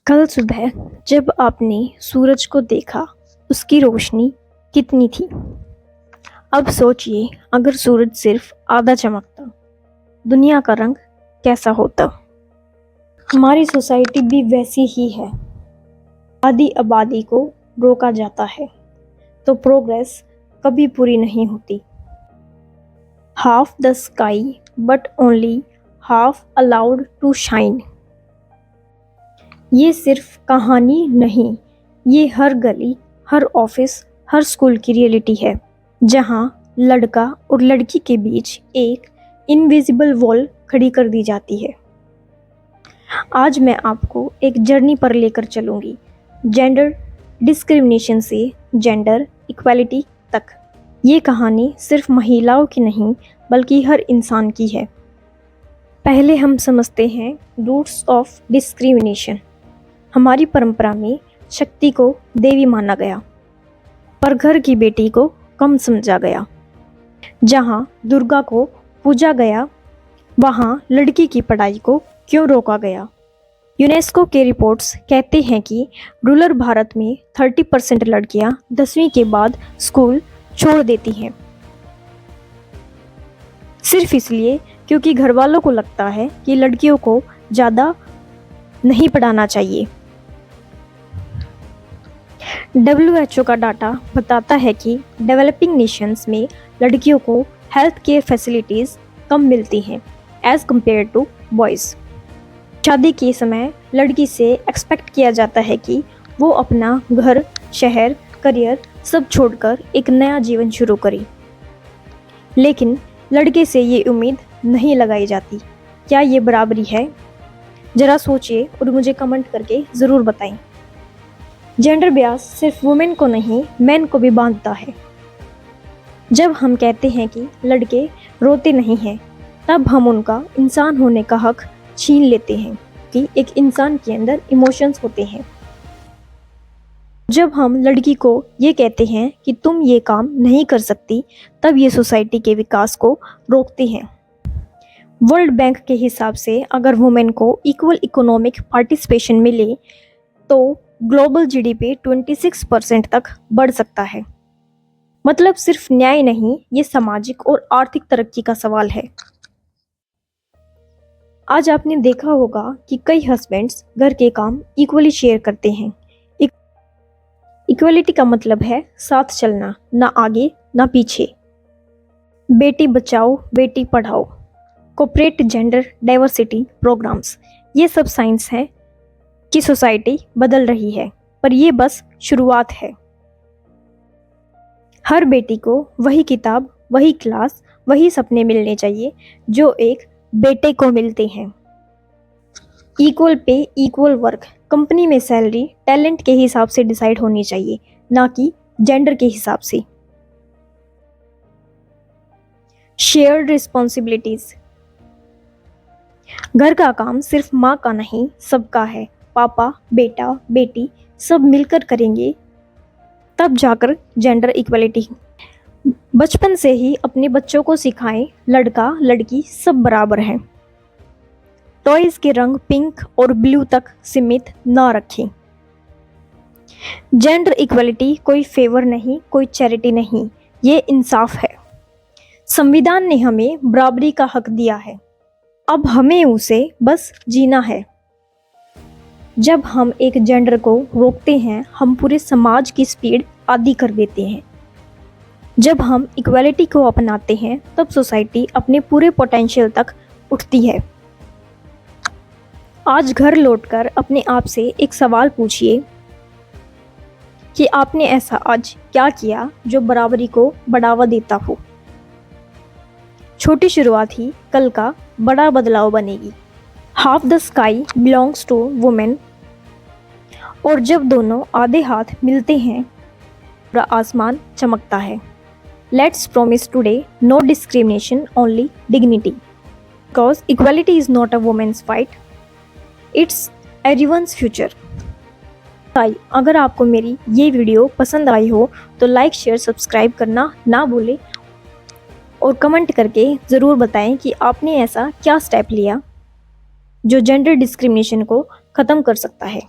कल सुबह जब आपने सूरज को देखा, उसकी रोशनी कितनी थी। अब सोचिए, अगर सूरज सिर्फ आधा चमकता, दुनिया का रंग कैसा होता। हमारी सोसाइटी भी वैसी ही है। आधी आबादी को रोका जाता है तो प्रोग्रेस कभी पूरी नहीं होती। Half the sky but only half allowed to shine. ये सिर्फ कहानी नहीं, ये हर गली, हर ऑफिस, हर स्कूल की रियलिटी है, जहाँ लड़का और लड़की के बीच एक इनविजिबल वॉल खड़ी कर दी जाती है। आज मैं आपको एक जर्नी पर लेकर चलूँगी, जेंडर डिस्क्रिमिनेशन से जेंडर इक्वालिटी तक। ये कहानी सिर्फ महिलाओं की नहीं, बल्कि हर इंसान की है। पहले हम समझते हैं रूट्स ऑफ डिस्क्रिमिनेशन। हमारी परंपरा में शक्ति को देवी माना गया, पर घर की बेटी को कम समझा गया। जहाँ दुर्गा को पूजा गया, वहाँ लड़की की पढ़ाई को क्यों रोका गया। यूनेस्को के रिपोर्ट्स कहते हैं कि रूरल भारत में 30% लड़कियां 10वीं के बाद स्कूल छोड़ देती हैं, सिर्फ इसलिए क्योंकि घर वालों को लगता है कि लड़कियों को ज़्यादा नहीं पढ़ाना चाहिए। WHO का डाटा बताता है कि डेवलपिंग नेशंस में लड़कियों को हेल्थ केयर फैसिलिटीज़ कम मिलती हैं एज़ कम्पेयर टू बॉयज़। शादी के समय लड़की से एक्सपेक्ट किया जाता है कि वो अपना घर, शहर, करियर सब छोड़कर एक नया जीवन शुरू करे, लेकिन लड़के से ये उम्मीद नहीं लगाई जाती। क्या ये बराबरी है? ज़रा सोचिए और मुझे कमेंट करके ज़रूर बताएं। जेंडर बियास सिर्फ वुमेन को नहीं, मैन को भी बांधता है। जब हम कहते हैं कि लड़के रोते नहीं हैं, तब हम उनका इंसान होने का हक छीन लेते हैं कि एक इंसान के अंदर इमोशंस होते हैं। जब हम लड़की को ये कहते हैं कि तुम ये काम नहीं कर सकती, तब ये सोसाइटी के विकास को रोकते हैं। वर्ल्ड बैंक के हिसाब से अगर वुमेन को इक्वल इकोनॉमिक पार्टिसिपेशन मिले तो ग्लोबल GDP 26% तक बढ़ सकता है। मतलब सिर्फ न्याय नहीं, ये सामाजिक और आर्थिक तरक्की का सवाल है। आज आपने देखा होगा कि कई हस्बैंड्स घर के काम इक्वली शेयर करते हैं। इक्वलिटी का मतलब है साथ चलना, ना आगे ना पीछे। Beti Bachao Beti Padhao, corporate gender diversity programmes, ये सब साइंस है कि सोसाइटी बदल रही है, पर ये बस शुरुआत है। हर बेटी को वही किताब, वही क्लास, वही सपने मिलने चाहिए जो एक बेटे को मिलते हैं। Equal pay, equal work, company में सैलरी टैलेंट के हिसाब से डिसाइड होनी चाहिए, ना कि जेंडर के हिसाब से। Shared responsibilities. घर का काम सिर्फ माँ का नहीं, सबका है। पापा, बेटा, बेटी सब मिलकर करेंगे, तब जाकर जेंडर इक्वलिटी। बचपन से ही अपने बच्चों को सिखाएं, लड़का लड़की सब बराबर हैं। टॉयज के रंग पिंक और ब्लू तक सीमित ना रखें। जेंडर इक्वलिटी कोई फेवर नहीं, कोई चैरिटी नहीं, ये इंसाफ है। संविधान ने हमें बराबरी का हक दिया है, अब हमें उसे बस जीना है। जब हम एक जेंडर को रोकते हैं, हम पूरे समाज की स्पीड आधी कर देते हैं। जब हम इक्वालिटी को अपनाते हैं, तब सोसाइटी अपने पूरे पोटेंशियल तक उठती है। आज घर लौटकर अपने आप से एक सवाल पूछिए कि आपने ऐसा आज क्या किया जो बराबरी को बढ़ावा देता हो। छोटी शुरुआत ही कल का बड़ा बदलाव बनेगी। Half the sky belongs to women, और जब दोनों आधे हाथ मिलते हैं, पूरा आसमान चमकता है। Let's promise today no discrimination, only dignity, because equality is not a women's fight, it's everyone's future. अगर आपको मेरी ये वीडियो पसंद आई हो तो लाइक, शेयर, सब्सक्राइब करना ना भूलें और कमेंट करके ज़रूर बताएं कि आपने ऐसा क्या स्टेप लिया जो जेंडर डिस्क्रिमिनेशन को ख़त्म कर सकता है।